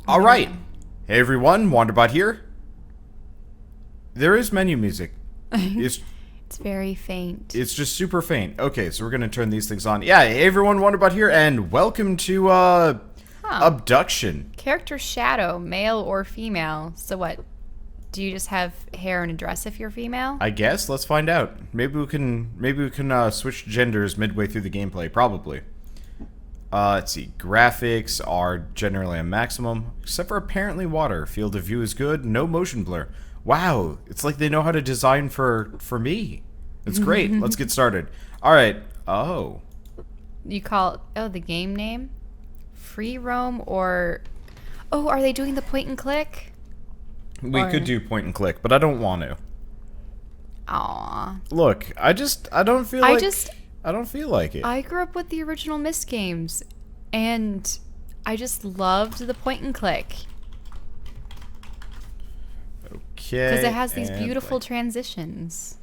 Alright. Hey everyone, Wanderbot here. There is menu music. It's very faint. It's just super faint. Okay, so we're gonna turn these things on. Yeah, hey everyone, Wanderbot here, and welcome to, Obduction. Character shadow, male or female. So what? Do you just have hair and a dress if you're female? I guess, let's find out. Maybe we can switch genders midway through the gameplay, probably. Let's see. Graphics are generally a maximum, except for apparently water. Field of view is good. No motion blur. Wow, it's like they know how to design for me. It's great. Let's get started. All right. Oh. You call the game name? Free roam or are they doing the point and click? We could do point and click, but I don't want to. Aww. Look, I don't feel like it. I grew up with the original Myst games, and I just loved the point and click. Okay. Because it has these beautiful transitions.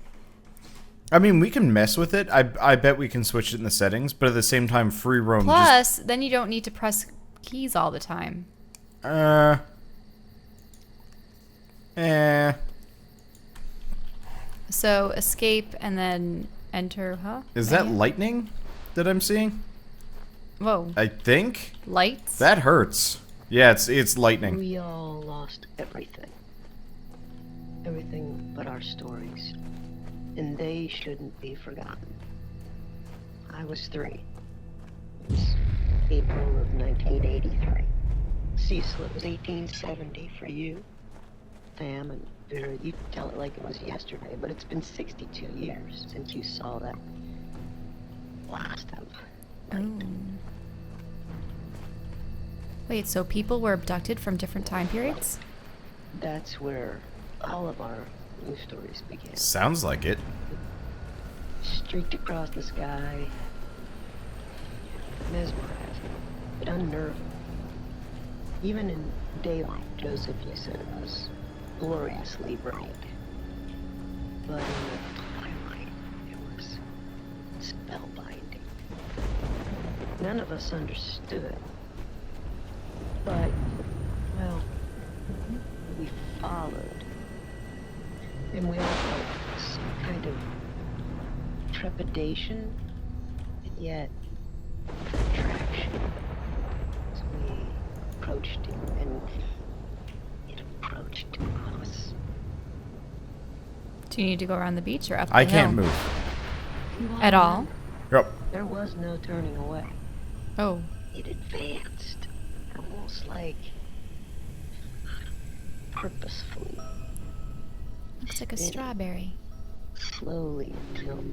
I mean, we can mess with it. I bet we can switch it in the settings, but at the same time, free roam. Plus, then you don't need to press keys all the time. So escape and then enter, huh? Is that lightning that I'm seeing? Whoa. I think. Lights? That hurts. Yeah, it's lightning. We all lost everything. Everything but our stories. And they shouldn't be forgotten. I was 3. It's April of 1983. Cecil, it was 1870 for you. Sam and Vera, you tell it like it was yesterday, but it's been 62 years since you saw that blast of light. Wait, so people were abducted from different time periods? That's where all of our new stories began. Sounds like it. Streaked across the sky, mesmerizing, but unnerving. Even in daylight, Joseph, you said it was gloriously bright. But in the twilight, it was spellbinding. None of us understood. But, well, we followed. And we all felt some kind of trepidation, and yet attraction. So we approached it, and it approached us. Do you need to go around the beach or up the I hill? can't move. At all? Yep. There was no turning away. Oh. It advanced, almost like purposefully. Looks like a strawberry. Slowly until,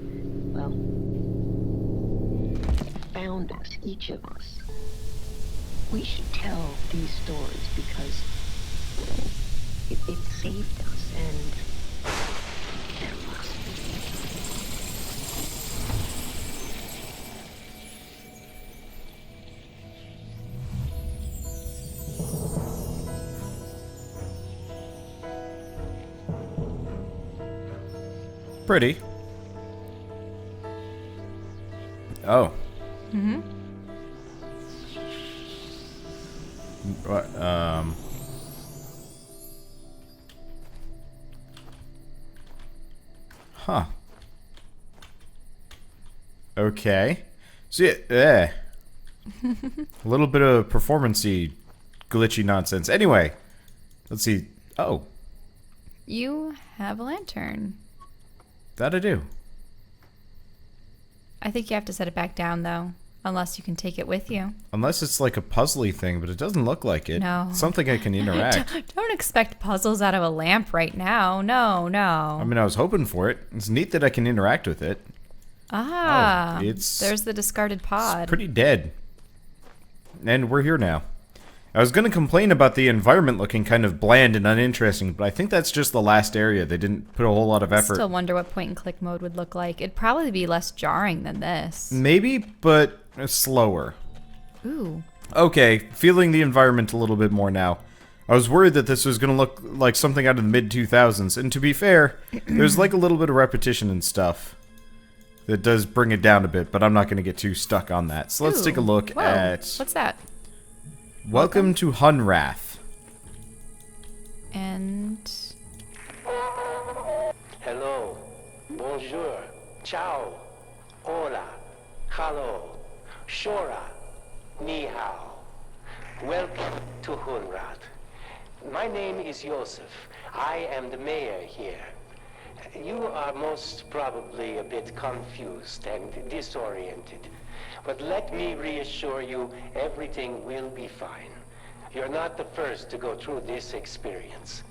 well, found us, each of us. We should tell these stories because it saved us, and there must be. Pretty. Oh. Mm-hmm. What? Huh. Okay. So yeah, a little bit of performance-y, glitchy nonsense. Anyway, let's see. Oh, You have a lantern. that I do. I think you have to set it back down, though. Unless you can take it with you. Unless it's like a puzzly thing, but it doesn't look like it. No. Something I can interact. Don't expect puzzles out of a lamp right now. No. I mean, I was hoping for it. It's neat that I can interact with it. Ah. It's- There's the discarded pod. It's pretty dead. And we're here now. I was going to complain about the environment looking kind of bland and uninteresting, but I think that's just the last area. They didn't put a whole lot of effort. Still wonder what point and click mode would look like. It'd probably be less jarring than this. Maybe, but slower. Ooh. Okay, feeling the environment a little bit more now. I was worried that this was going to look like something out of the mid-2000s, and to be fair, there's like a little bit of repetition and stuff. That does bring it down a bit, but I'm not going to get too stuck on that. So let's take a look Whoa. at... What's that? Welcome to Hunrath. And Hello, bonjour, ciao, hola, hello, shora, ni hao. Welcome to Hunrath. My name is Joseph. I am the mayor here. You are most probably a bit confused and disoriented. But let me reassure you, everything will be fine. You're not the first to go through this experience.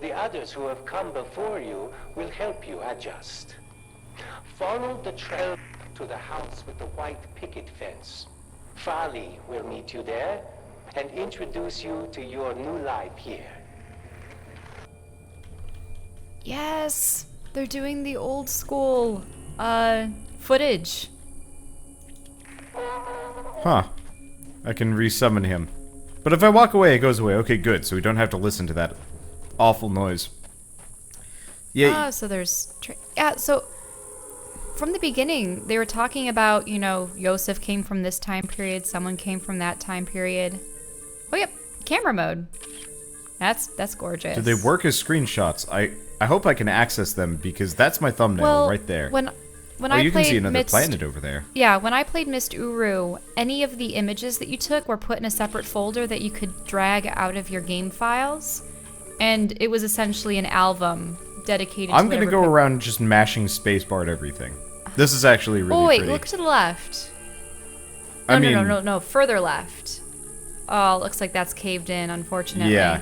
The others who have come before you will help you adjust. Follow the trail to the house with the white picket fence. Fali will meet you there and introduce you to your new life here. yes, they're doing the old school footage. Huh. I can resummon him. But if I walk away, it goes away. Okay, good. So we don't have to listen to that awful noise. Yeah. So there's yeah, so from the beginning they were talking about, you know, Yosef came from this time period, someone came from that time period. Oh yep, camera mode. That's gorgeous. Do they work as screenshots? I hope I can access them because that's my thumbnail right there. When oh, I you can played see another Myst, planet over there. Yeah, when I played Myst Uru, any of the images that you took were put in a separate folder that you could drag out of your game files, and it was essentially an album dedicated I'm to gonna go around just mashing spacebar at everything. This is actually really Oh wait, pretty. look to the left. I No, mean, no, further left. Oh, looks like that's caved in, unfortunately. yeah.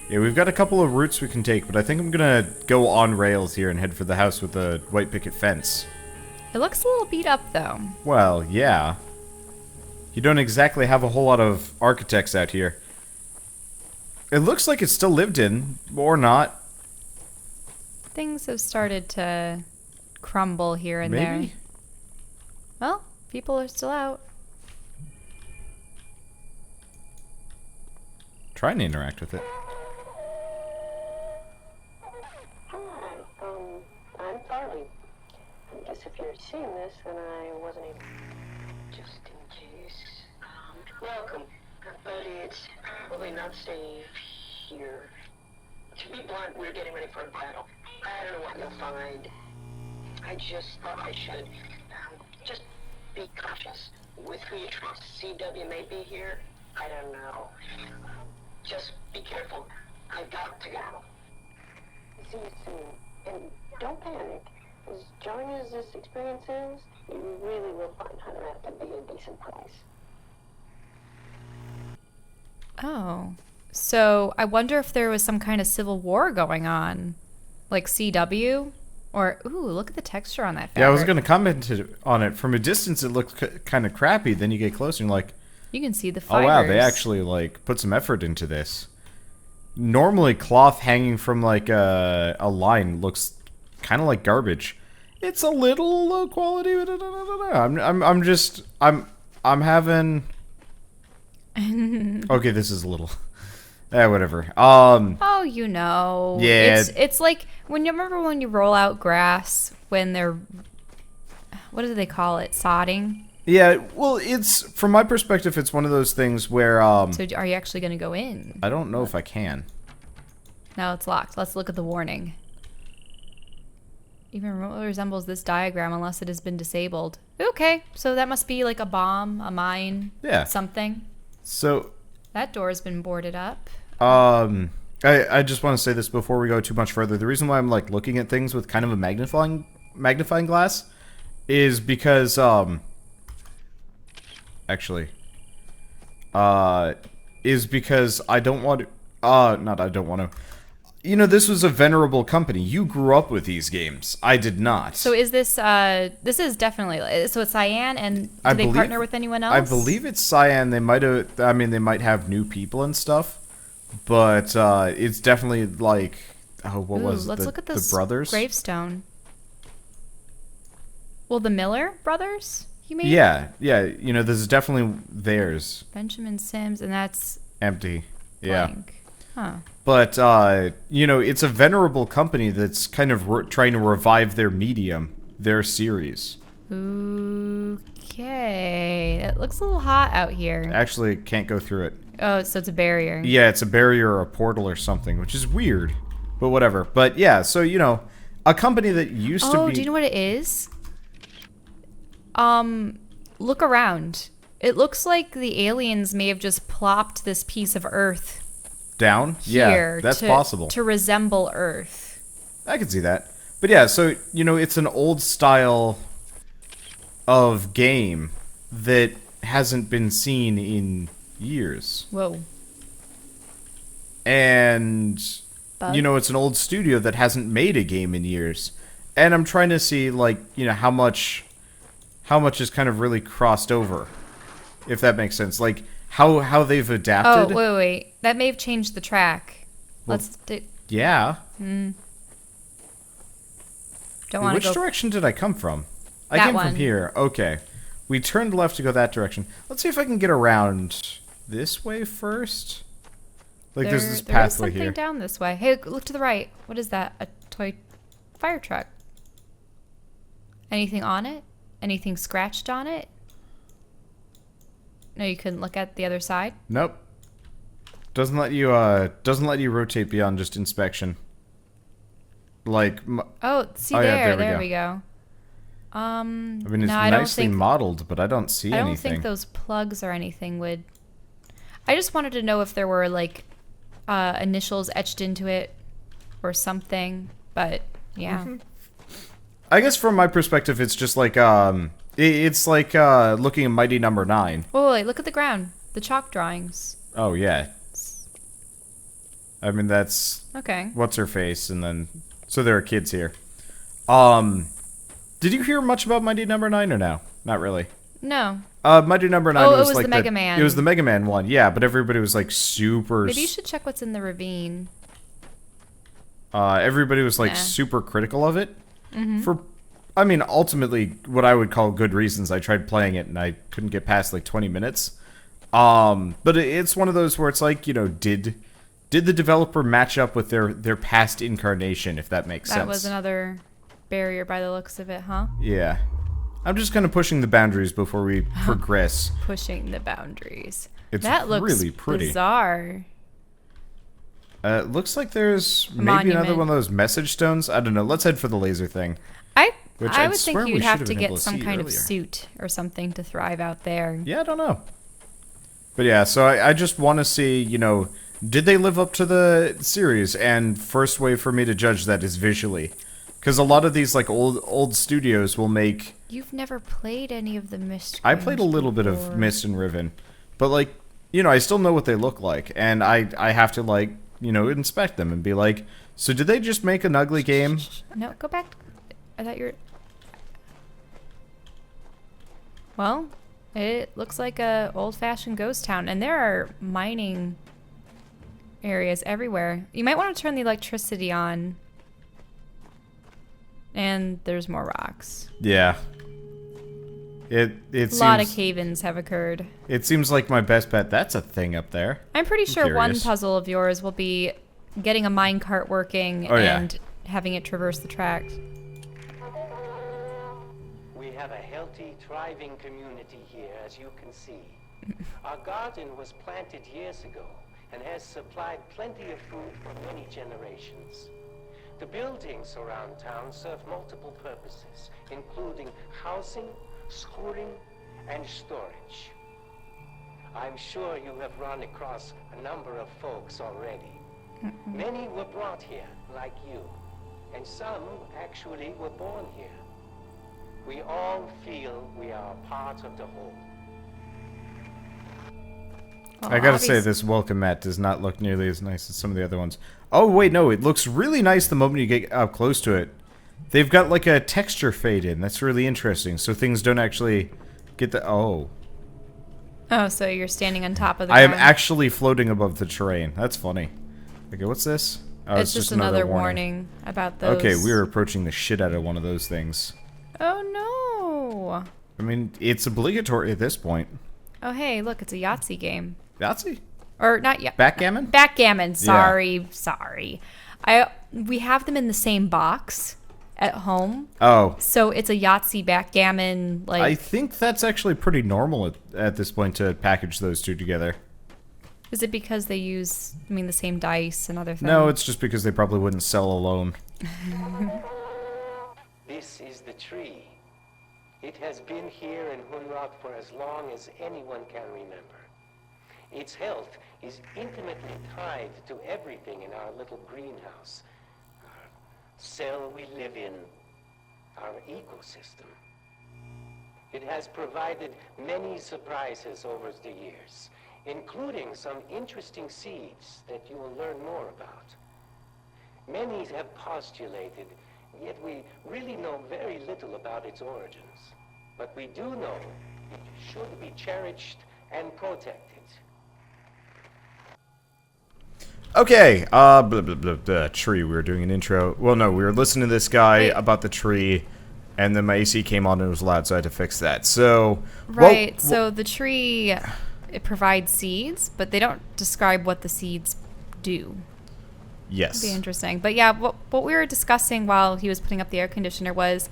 Yeah, we've got a couple of routes we can take, but I think I'm gonna go on rails here and head for the house with the white picket fence. It looks a little beat up, though. Well, yeah. You don't exactly have a whole lot of architects out here. It looks like it's still lived in, or not. Things have started to crumble here and Maybe? there. Well, people are still out. Try and interact with it. Hi, I'm Farley. I guess if you're seeing this, then I wasn't able. Just in case. Welcome. But it's probably not safe here. To be blunt, we're getting ready for a battle. I don't know what you'll find. I just thought I should. Just be cautious with who you trust. CW may be here. I don't know. Just be careful. I've got to go. See you soon. And don't panic. As jarring as this experience is, you really will find Hunrath to be a decent price. Oh. So, I wonder if there was some kind of civil war going on. Like CW? Or, ooh, look at the texture on that fabric. Yeah, I was gonna comment on it. From a distance, it looks kind of crappy. Then you get closer and you're like, You can see the oh fibers. wow, they actually like put some effort into this. Normally, cloth hanging from like a line looks kind of like garbage. It's a little low quality. I'm having. Okay, this is a little. Whatever. Oh, you know. Yeah. It's like when you remember when you roll out grass when they're, what do they call it? Sodding? Yeah, well, it's from my perspective, it's one of those things where So are you actually going to go in? I don't know if I can. No, it's locked. Let's look at the warning. Even remotely resembles this diagram unless it has been disabled. Okay, so that must be like a bomb, a mine, Yeah. something. So, That door's been boarded up. I just want to say this before we go too much further. The reason why I'm like looking at things with kind of a magnifying glass is because is because I don't want to not I don't want to. You know, this was a venerable company. You grew up with these games. I did not. So is this this is definitely, so it's Cyan, and do they partner with anyone else? I believe it's Cyan. They might have, I mean, they might have new people and stuff, but it's definitely like, oh, what was it? Let's look at this the brothers? gravestone. Well, the Miller brothers, you mean? Yeah, you know, this is definitely theirs. Benjamin Sims, and that's Empty. Yeah. blank. Huh. But, you know, it's a venerable company that's kind of trying to revive their medium, their series. Okay. It looks a little hot out here. Actually, can't go through it. Oh, so it's a barrier. Yeah, it's a barrier or a portal or something, which is weird. But whatever. But yeah, so, you know, a company that used to be... Oh, do you know what it is? Look around. It looks like the aliens may have just plopped this piece of Earth down? here Yeah, that's possible. to resemble Earth. I can see that. But yeah, so, you know, it's an old style of game that hasn't been seen in years. Whoa. And, Bug? you know, it's an old studio that hasn't made a game in years. And I'm trying to see, like, you know, how much is kind of really crossed over, if that makes sense. Like, how they've adapted. Oh, wait. That may have changed the track. Well, Let's... Yeah. Don't want to Which go... direction did I come from? I That came one. from here. Okay. We turned left to go that direction. Let's see if I can get around this way first. Like, there's this there is pathway something here. down this way. Hey, look to the right. What is that? A toy fire truck. Anything on it? Anything scratched on it? No, you couldn't look at the other side? Nope. Doesn't let you rotate beyond just inspection. Like, Oh, see Oh, yeah, there. there There we we go. I mean, it's no, I don't nicely think- modeled, but I don't see I don't anything. think those plugs or anything would... I just wanted to know if there were, like, initials etched into it or something, but, yeah. Mm-hmm. I guess from my perspective, it's just like, it's like, looking at Mighty Number 9. Whoa, wait, look at the ground. The chalk drawings. Oh, yeah. I mean, that's... Okay. What's her face, and then... So there are kids here. Did you hear much about Mighty Number 9 or no? Not really. No. Mighty Number 9 Oh, it was was like the Mega Man. It was the Mega Man one, yeah, but everybody was like super... Maybe you should check what's in the ravine. Everybody was like Nah. super critical of it. For, I mean, ultimately, what I would call good reasons. I tried playing it and I couldn't get past like 20 minutes. But it's one of those where it's like, you know, did the developer match up with their past incarnation, if that makes sense? That was another barrier by the looks of it, huh? Yeah. I'm just kind of pushing the boundaries before we progress. Pushing the boundaries. It's that looks really pretty. bizarre. It looks like there's maybe Monument. another one of those message stones. I don't know. Let's head for the laser thing. Which I I'd would swear think we you'd should have have to been able get to some see kind of earlier. suit or something to thrive out there. Yeah, I don't know. But yeah, so I just want to see, you know, did they live up to the series? And first way for me to judge that is visually. Because a lot of these, like, old studios will make... You've never played any of the Myst I played a games little bit of before. Myst and Riven. But, like, you know, I still know what they look like. And I have to, like, you know, inspect them and be like, so did they just make an ugly game? No, go back. I thought you were... Well, it looks like a old-fashioned ghost town, and there are mining areas everywhere. You might want to turn the electricity on. And there's more rocks. Yeah. It A seems... lot of cave-ins have occurred. It seems like my best bet. That's a thing up there. I'm pretty sure one curious. puzzle of yours will be getting a minecart working Oh, yeah. and having it traverse the tracks. We have a healthy, thriving community here, as you can see. Our garden was planted years ago and has supplied plenty of food for many generations. The buildings around town serve multiple purposes, including housing, schooling, and storage. I'm sure you have run across a number of folks already. Many were brought here, like you, and some actually were born here. We all feel we are part of the whole. Well, I gotta say, obvious- this welcome mat does not look nearly as nice as some of the other ones. Oh, wait, no, it looks really nice the moment you get up close to it. They've got, like, a texture fade in. That's really interesting, so things don't actually get the... Oh. Oh, so you're standing on top of the I am ground. actually floating above the terrain. That's funny. Okay, what's this? Oh, It's just another warning about those. Okay, we are approaching the shit out of one of those things. Oh, no. I mean, it's obligatory at this point. Oh, hey, look, it's a Yahtzee game. Yahtzee? Or not yet. Backgammon? Backgammon. Sorry. We have them in the same box at home. Oh. So it's a Yahtzee backgammon, like... I think that's actually pretty normal at this point to package those two together. Is it because they use, I mean, the same dice and other things? No, it's just because they probably wouldn't sell alone. This is the tree. It has been here in Hunrath for as long as anyone can remember. Its health is intimately tied to everything in our little greenhouse. Our cell we live in, our ecosystem. It has provided many surprises over the years, including some interesting seeds that you will learn more about. Many have postulated, yet we really know very little about its origins. But we do know it should be cherished and protected. Okay, tree. We were doing an intro. Well, no, we were listening to this guy about the tree, and then my AC came on and it was loud, so I had to fix that. So, right. So the tree, it provides seeds, but they don't describe what the seeds do. Yes. That'd be interesting. But yeah, what we were discussing while he was putting up the air conditioner was,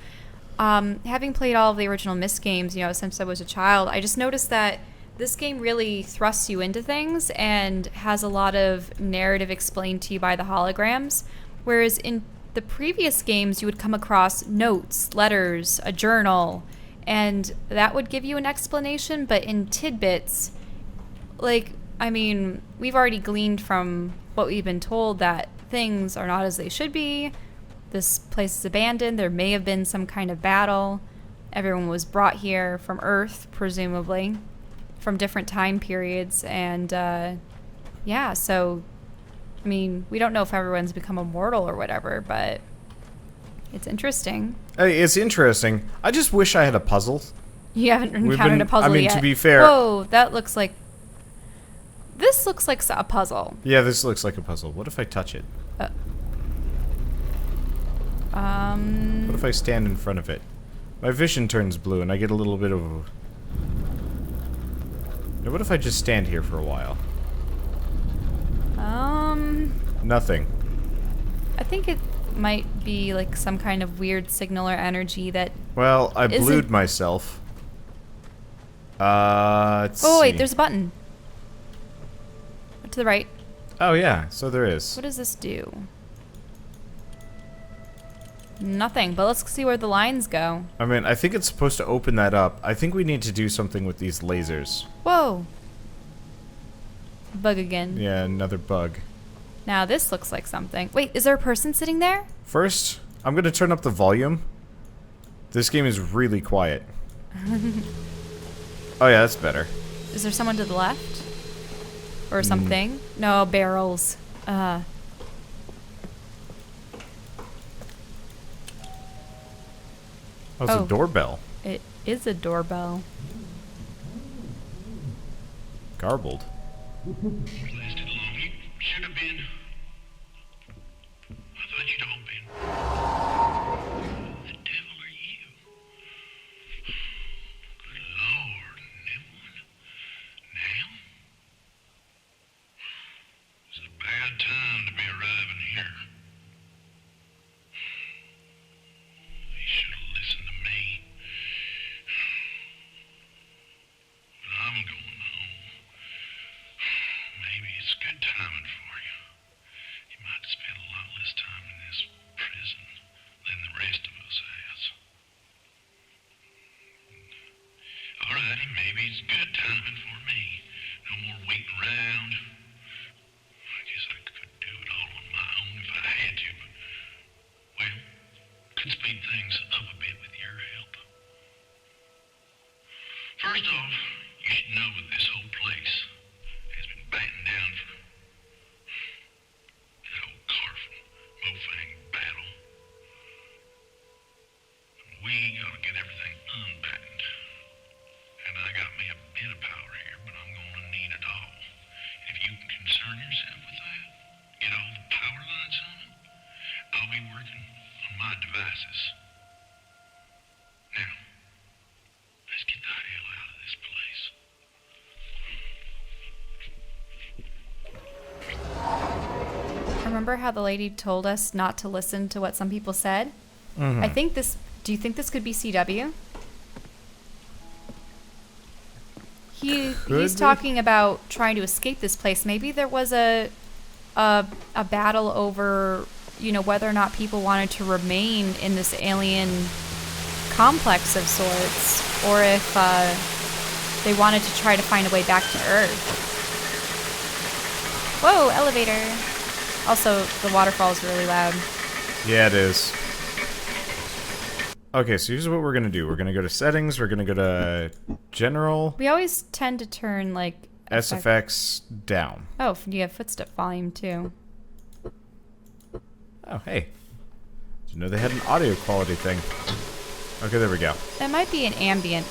having played all of the original Myst games, since I was a child, I just noticed that this game really thrusts you into things and has a lot of narrative explained to you by the holograms, whereas in the previous games you would come across notes, letters, a journal, and that would give you an explanation, but in tidbits, we've already gleaned from what we've been told that things are not as they should be. This place is abandoned. There may have been some kind of battle. Everyone was brought here from Earth, presumably, from different time periods. And, we don't know if everyone's become immortal or whatever, but it's interesting. It's interesting. I just wish I had a puzzle. You haven't encountered a puzzle yet. To be fair. Whoa, this looks like a puzzle. Yeah, this looks like a puzzle. What if I touch it? What if I stand in front of it? My vision turns blue and I get a little bit of... Now, what if I just stand here for a while? Nothing. I think it might be like some kind of weird signal or energy that... Well, I blued myself. Let's see. Wait, there's a button. To the right. Oh, yeah, so there is. What does this do? Nothing, but let's see where the lines go. I mean, I think it's supposed to open that up. I think we need to do something with these lasers. Whoa. Bug again. Yeah, another bug. Now this looks like something. Wait, is there a person sitting there? First, I'm going to turn up the volume. This game is really quiet. Oh, yeah, that's better. Is there someone to the left? Or something? No, barrels. Oh, it's a doorbell. It is a doorbell. Garbled. Lasted long. You should have been. I thought you'd all been. The devil are you? Good Lord, Neville. Now? It's a bad time to be arriving here. They should have listened to me. But I'm going home. Maybe it's good timing for you. You might spend a lot less time in this prison than the rest of us has. Alrighty, maybe it's good timing for me. No more waiting around. I guess I could do it all on my own if I had to, but, well, could speed things up a bit with your help. First off, you should know that this whole place has been battened down for that old Carfin Mofang battle. We gotta get everything unbattened. And I got me a bit of power here, but I'm gonna need it all. If you can concern yourself with that, get all the power lines on it, I'll be working on my devices. Now, let's get the hell out of this place. Remember how the lady told us not to listen to what some people said? I think this... Do you think this could be CW? He's talking about trying to escape this place. Maybe there was a battle over, you know, whether or not people wanted to remain in this alien complex of sorts, or if they wanted to try to find a way back to Earth. Whoa, elevator. Also, the waterfall is really loud. Yeah, it is. Okay, so here's what we're gonna do. We're gonna go to settings, we're gonna go to general. We always tend to turn, like... SFX down. Oh, you have footstep volume, too. Oh, hey. Did you know they had an audio quality thing? Okay, there we go. That might be an ambient.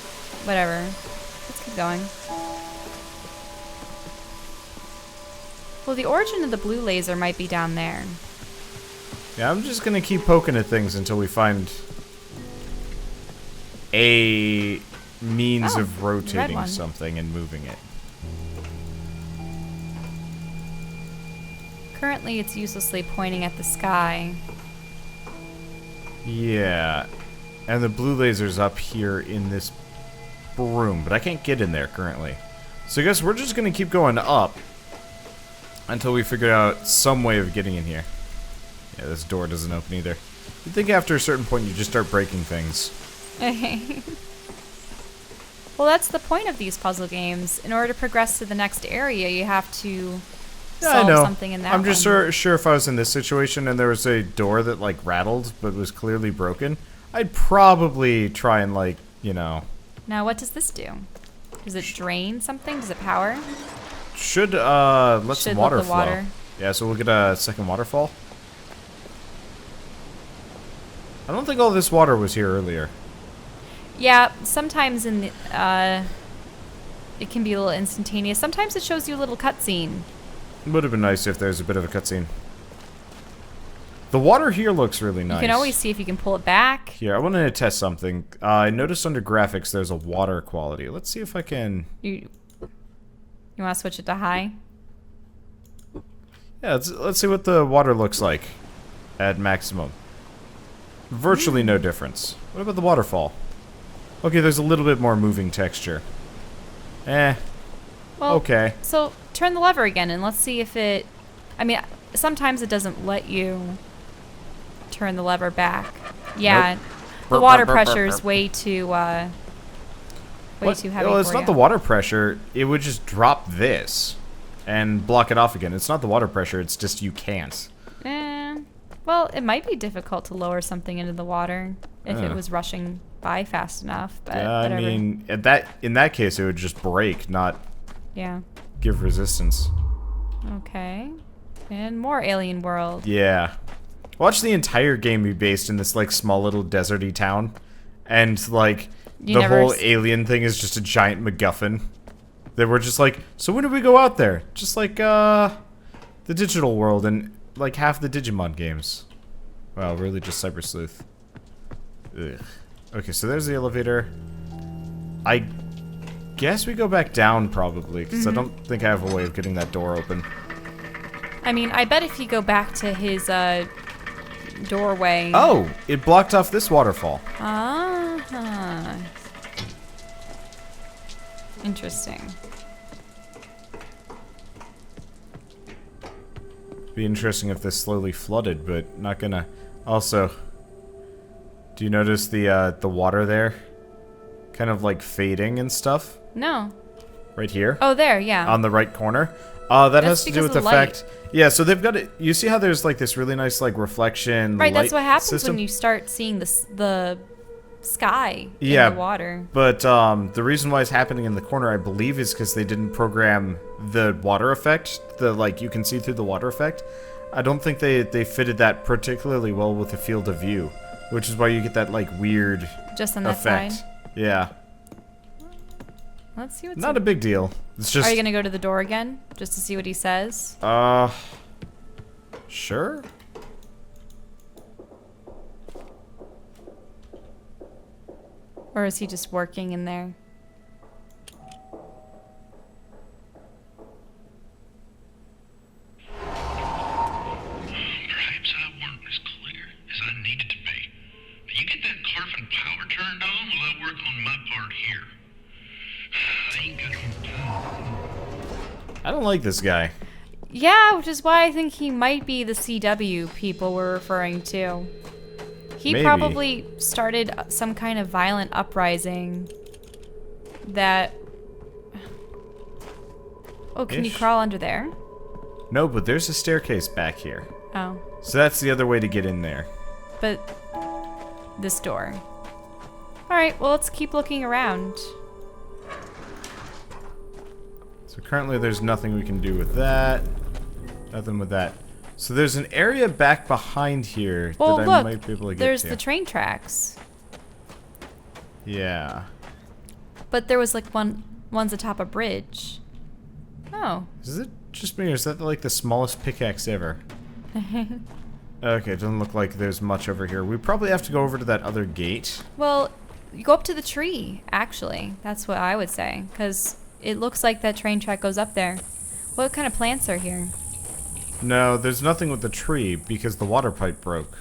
Whatever. Let's keep going. Well, the origin of the blue laser might be down there. Yeah, I'm just gonna keep poking at things until we find a means of rotating something and moving it. Currently, it's uselessly pointing at the sky. Yeah. And the blue laser's up here in this room, but I can't get in there currently. So I guess we're just gonna keep going up until we figure out some way of getting in here. Yeah, this door doesn't open either. You'd think after a certain point you just start breaking things. Well, that's the point of these puzzle games. In order to progress to the next area, you have to solve something in that I'm just sure if I was in this situation and there was a door that, like, rattled but was clearly broken, I'd probably try and, like, you know... Now, what does this do? Does it drain something? Does it power? Should let some water let the water flow. Yeah, so we'll get a second waterfall. I don't think all this water was here earlier. Yeah, sometimes in the, it can be a little instantaneous. Sometimes it shows you a little cutscene. Would have been nice if there's a bit of a cutscene. The water here looks really nice. You can always see if you can pull it back. Here, I wanted to test something. I noticed under graphics there's a water quality. Let's see if I can... You want to switch it to high? Yeah, let's see what the water looks like at maximum. Virtually no difference. What about the waterfall? Okay, there's a little bit more moving texture. Well, okay. So turn the lever again and let's see if it... I mean, sometimes it doesn't let you turn the lever back. Yeah, nope. The water pressure is way too heavy well, it's not the water pressure. It would just drop this and block it off again. It's not the water pressure. It's just you can't. Well, it might be difficult to lower something into the water if it was rushing by fast enough. But yeah, whatever. I mean, in that case, it would just break, not give resistance. Okay. And more alien world. Yeah. Watch the entire game be based in this, like, small little deserty town. And, like, the whole alien thing is just a giant MacGuffin. That we're just like, so when do we go out there? Just like, the digital world and, like, half the Digimon games. Wow, really just Cyber Sleuth. Ugh. Okay, so there's the elevator. I guess we go back down, probably, because I don't think I have a way of getting that door open. I mean, I bet if you go back to his, doorway... Oh! It blocked off this waterfall. Interesting. Be interesting if this slowly flooded, but not gonna... Also, do you notice the water there? Kind of, like, fading and stuff? No. Right here? Oh, there, yeah. On the right corner. That has to do with the light. fact... Yeah, so they've got it... You see how there's, like, this really nice, like, reflection right, light that's what happens system? when you start seeing the sky in the water. But the reason why it's happening in the corner, I believe, is because they didn't program the water effect. The, like, you can see through the water effect. I don't think they fitted that particularly well with the field of view. Which is why you get that, like, weird just on that effect. side? Yeah. Let's see what's not a big deal. It's just... Are you gonna go to the door again? Just to see what he says? Sure. Or is he just working in there? Perhaps I weren't as clear as I needed to be. You get that Carfin power turned on while I work on my part here. I ain't got no don't like this guy. Yeah, which is why I think he might be the CW people we're referring to. He Maybe. probably started some kind of violent uprising that... Oh, can you Ish. crawl under there? No, but there's a staircase back here. Oh, So that's the other way to get in there. but this door. Alright, well, let's keep looking around. So currently there's nothing we can do with that. Nothing with that. So there's an area back behind here Well, that I look, might be able to get there's to. the train tracks. Yeah. But there was like one's atop a bridge. Oh. Is it just me or is that like the smallest pickaxe ever? Okay, it doesn't look like there's much over here. We probably have to go over to that other gate. Well, you go up to the tree, actually. That's what I would say. Because it looks like that train track goes up there. What kind of plants are here? No, there's nothing with the tree because the water pipe broke.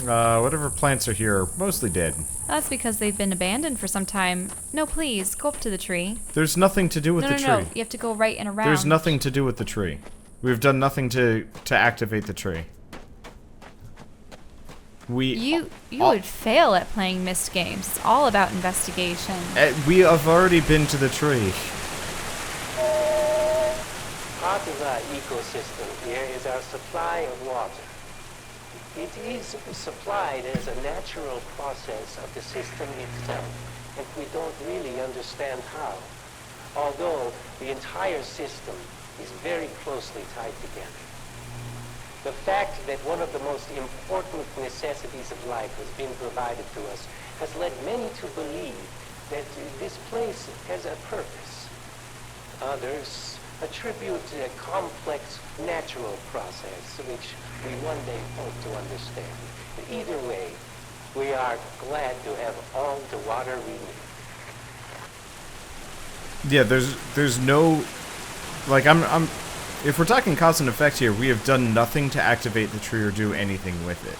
Whatever plants are here are mostly dead. That's because they've been abandoned for some time. No, please, go up to the tree. There's nothing to do with No, the no, tree. no. You have to go right and around. There's nothing to do with the tree. We've done nothing to activate the tree. You would fail at playing Myst games. It's all about investigation. We have already been to the tree. Part of our ecosystem here is our supply of water. It is supplied as a natural process of the system itself, and we don't really understand how. Although the entire system is very closely tied together. The fact that one of the most important necessities of life has been provided to us has led many to believe that this place has a purpose. Others attribute a complex natural process which we one day hope to understand. But either way, we are glad to have all the water we need. Yeah, there's no, like I'm if we're talking cause and effect here, we have done nothing to activate the tree or do anything with it.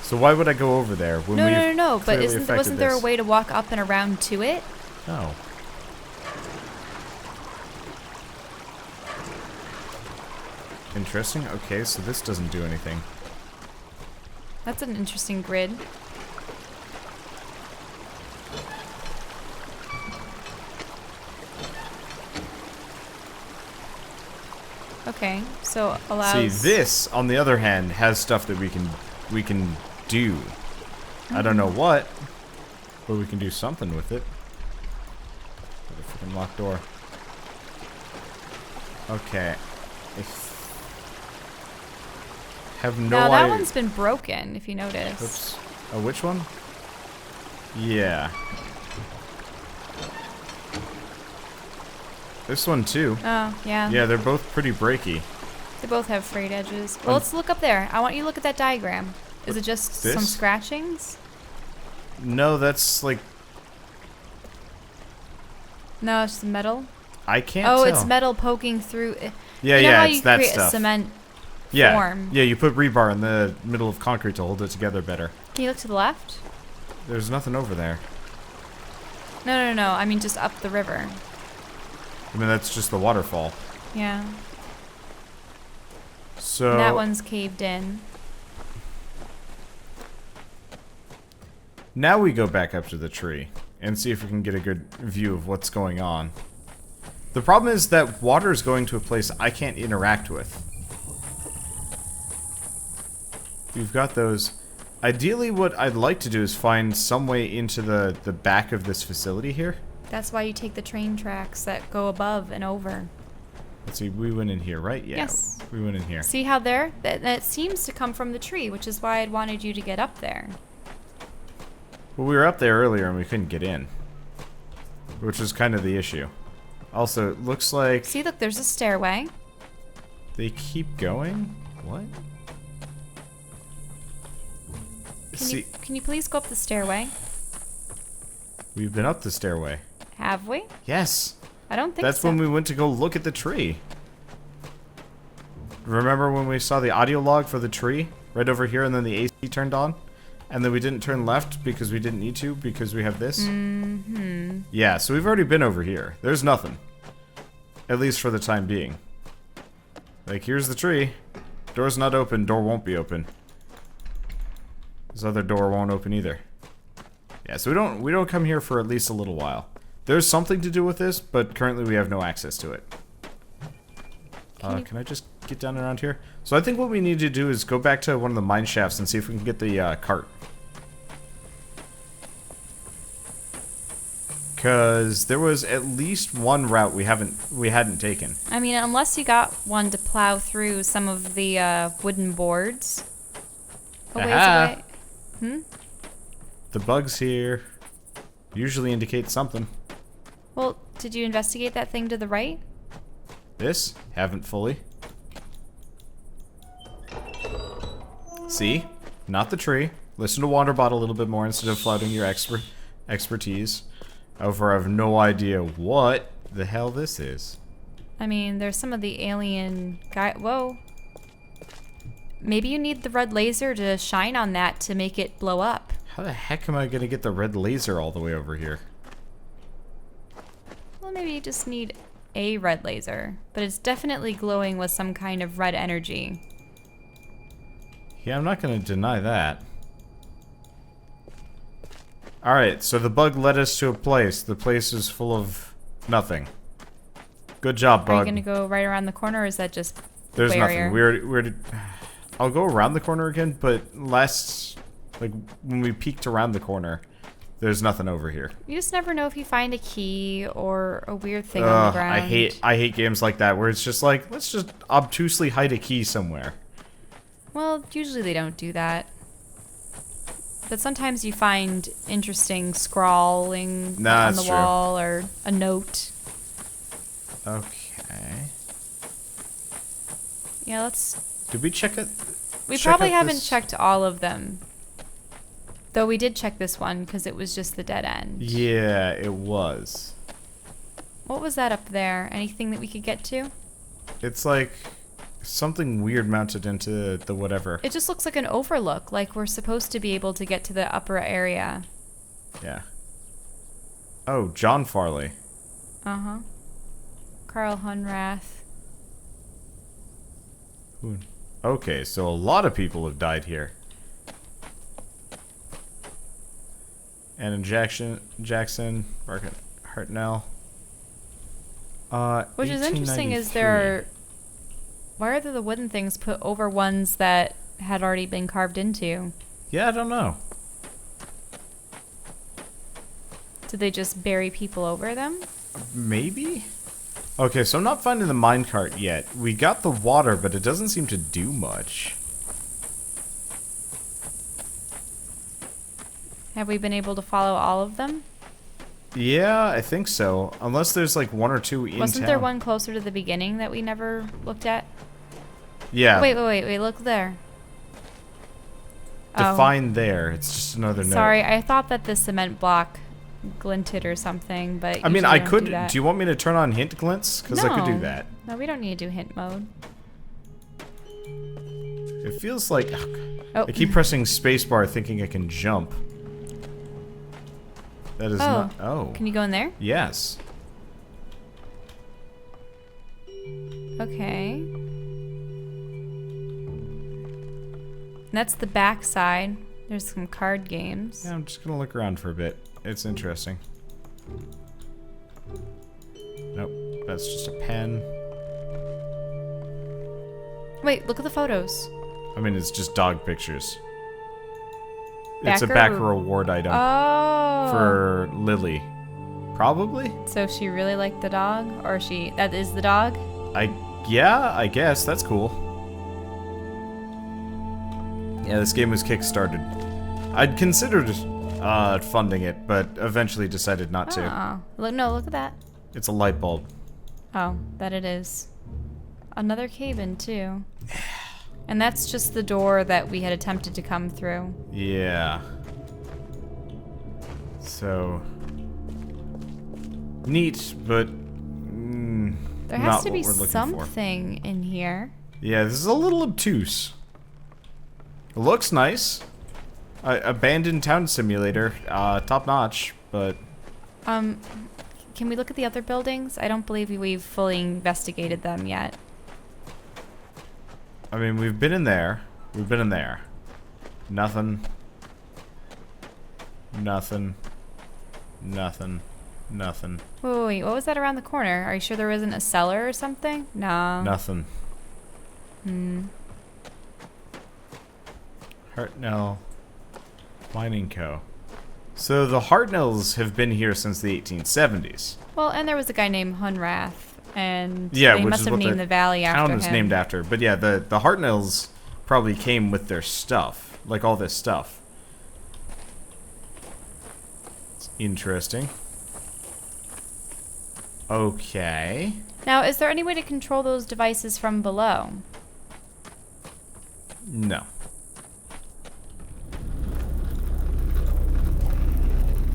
So why would I go over there when No. But clearly wasn't affected there a this? way to walk up and around to it? Oh. Interesting. Okay, so this doesn't do anything. That's an interesting grid. Okay, so allows... See, this, on the other hand, has stuff that we can do. I don't know what, but we can do something with it. What a freaking locked door. Okay. Have no Now that idea. one's been broken, if you notice. Oops. Oh, which one? Yeah. This one too. Oh, yeah. Yeah, they're both pretty breaky. They both have frayed edges. Well, let's look up there. I want you to look at that diagram. Is it just This? some scratchings? No, that's like No, it's metal. I can't Oh, tell. it's metal poking through. Yeah, you know yeah, how it's you that create stuff. a cement Yeah, form? yeah, you put rebar in the middle of concrete to hold it together better. Can you look to the left? There's nothing over there. No. I mean, just up the river. I mean, that's just the waterfall. Yeah. So And that one's caved in. now we go back up to the tree and see if we can get a good view of what's going on. The problem is that water is going to a place I can't interact with. We've got those. Ideally, what I'd like to do is find some way into the back of this facility here. That's why you take the train tracks that go above and over. Let's see, we went in here, right? Yeah, Yes. we went in here. See how there? That seems to come from the tree, which is why I'd wanted you to get up there. Well, we were up there earlier and we couldn't get in, which was kind of the issue. Also, it looks like See, look, there's a stairway. they keep going. What? Can you please go up the stairway? We've been up the stairway. Have we? Yes. I don't think That's so. when we went to go look at the tree. Remember when we saw the audio log for the tree? Right over here and then the AC turned on? And then we didn't turn left because we didn't need to because we have this. Mm-hmm. Yeah, so we've already been over here. There's nothing. At least for the time being. Like, here's the tree. Door's not open. Door won't be open. This other door won't open either. Yeah, so we don't come here for at least a little while. There's something to do with this, but currently we have no access to it. Can I just get down around here? So I think what we need to do is go back to one of the mine shafts and see if we can get the cart. Because there was at least one route we hadn't taken. I mean, unless you got one to plow through some of the wooden boards. A ways away. The bugs here usually indicate something. Well, did you investigate that thing to the right? This? Haven't fully. See? Not the tree. Listen to Wanderbot a little bit more instead of flouting your expertise. However, I have no idea what the hell this is. I mean, there's some of the alien guy. Whoa. Maybe you need the red laser to shine on that to make it blow up. How the heck am I gonna get the red laser all the way over here? Well, maybe you just need a red laser. But it's definitely glowing with some kind of red energy. Yeah, I'm not gonna deny that. Alright, so the bug led us to a place. The place is full of nothing. Good job, bug. Are you gonna go right around the corner, or is that just There's barrier? nothing. We're I'll go around the corner again, but like when we peeked around the corner, there's nothing over here. You just never know if you find a key or a weird thing on the ground. I hate games like that where it's just like, let's just obtusely hide a key somewhere. Well, usually they don't do that. But sometimes you find interesting scrawling on the wall or a note. Okay. Yeah, let's... Did we check it? We probably haven't checked all of them. Though we did check this one because it was just the dead end. Yeah, it was. What was that up there? Anything that we could get to? It's like something weird mounted into the whatever. It just looks like an overlook, like we're supposed to be able to get to the upper area. Yeah. Oh, John Farley. Uh-huh. Carl Hunrath. Okay, so a lot of people have died here. And Jackson, Hartnell. Which is interesting is there are... Why are there the wooden things put over ones that had already been carved into? Yeah, I don't know. Did they just bury people over them? Maybe? Okay, so I'm not finding the minecart yet. We got the water, but it doesn't seem to do much. Have we been able to follow all of them? Yeah, I think so. Unless there's like one or two in Wasn't town. there one closer to the beginning that we never looked at? Yeah. Wait, look there. Define there. It's just another note. Sorry, I thought that the cement block glinted or something, but I mean, I could. Do you want me to turn on hint glints? Because I could do that. No, we don't need to do hint mode. It feels like... Oh. I keep pressing spacebar thinking I can jump. That is not... Oh. Can you go in there? Yes. Okay. That's the back side. There's some card games. Yeah, I'm just gonna look around for a bit. It's interesting. Nope, that's just a pen. Wait, look at the photos. I mean, it's just dog pictures. It's Backer a backer reward item for Lily. Probably? So she really liked the dog? Or that is the dog? Yeah, I guess. That's cool. Yeah, this game was kickstarted. I'd considered funding it, but eventually decided not to. Oh, no, look at that. It's a light bulb. Oh, that it is. Another cave-in, too. And that's just the door that we had attempted to come through. Yeah. So... neat, but... there has to be something in here. Yeah, this is a little obtuse. It looks nice. Abandoned town simulator, top notch, but Can we look at the other buildings? I don't believe we've fully investigated them yet. I mean, we've been in there. We've been in there. Nothing. Nothing. Nothing. Nothing. Wait, what was that around the corner? Are you sure there wasn't a cellar or something? No. Nothing. Hmm. Hartnell Mining Co. So the Hartnells have been here since the 1870s. Well, and there was a guy named Hunrath, and Yeah, they which must is have what named the valley after town him. was named after. But yeah, the Hartnells probably came with their stuff, like all this stuff. It's interesting. Okay. Now, is there any way to control those devices from below? No.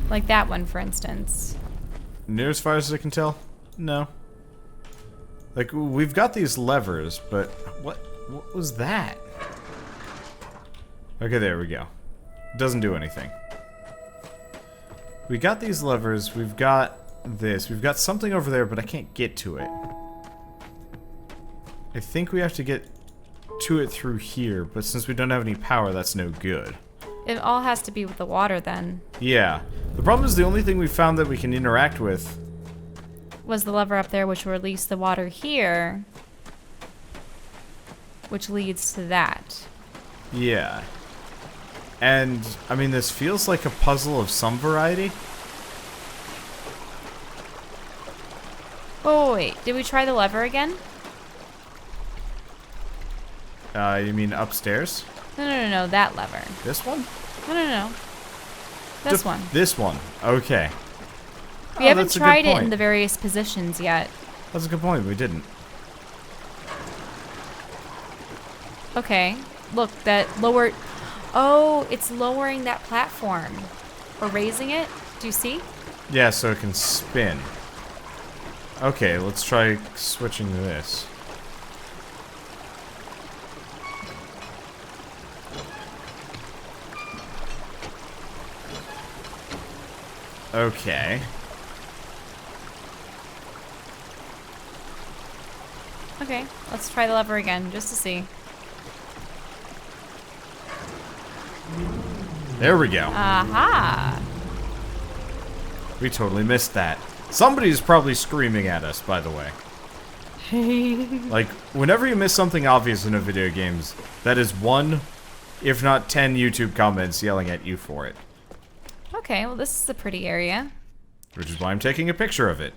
Like that one, for instance. Near as far as I can tell, no. Like, we've got these levers, but what was that? Okay, there we go. Doesn't do anything. We got these levers, we've got this, we've got something over there, but I can't get to it. I think we have to get to it through here, but since we don't have any power, that's no good. It all has to be with the water, then. Yeah. The problem is the only thing we found that we can interact with Was the lever up there, which will release the water here, which leads to that. Yeah. And, I mean, this feels like a puzzle of some variety. Oh, wait. Did we try the lever again? You mean upstairs? No, that lever. This one? No. This one. This one. Okay. We Oh, haven't that's a good tried it in point. the various positions yet. That's a good point. We didn't. Okay. Look, that lower... Oh, it's lowering that platform. Or raising it. Do you see? Yeah, so it can spin. Okay, let's try switching to this. Okay. Okay, let's try the lever again, just to see. There we go. Aha! We totally missed that. Somebody's probably screaming at us, by the way. Like, whenever you miss something obvious in a video games, that is 1, if not 10 YouTube comments yelling at you for it. Okay, well this is a pretty area. Which is why I'm taking a picture of it.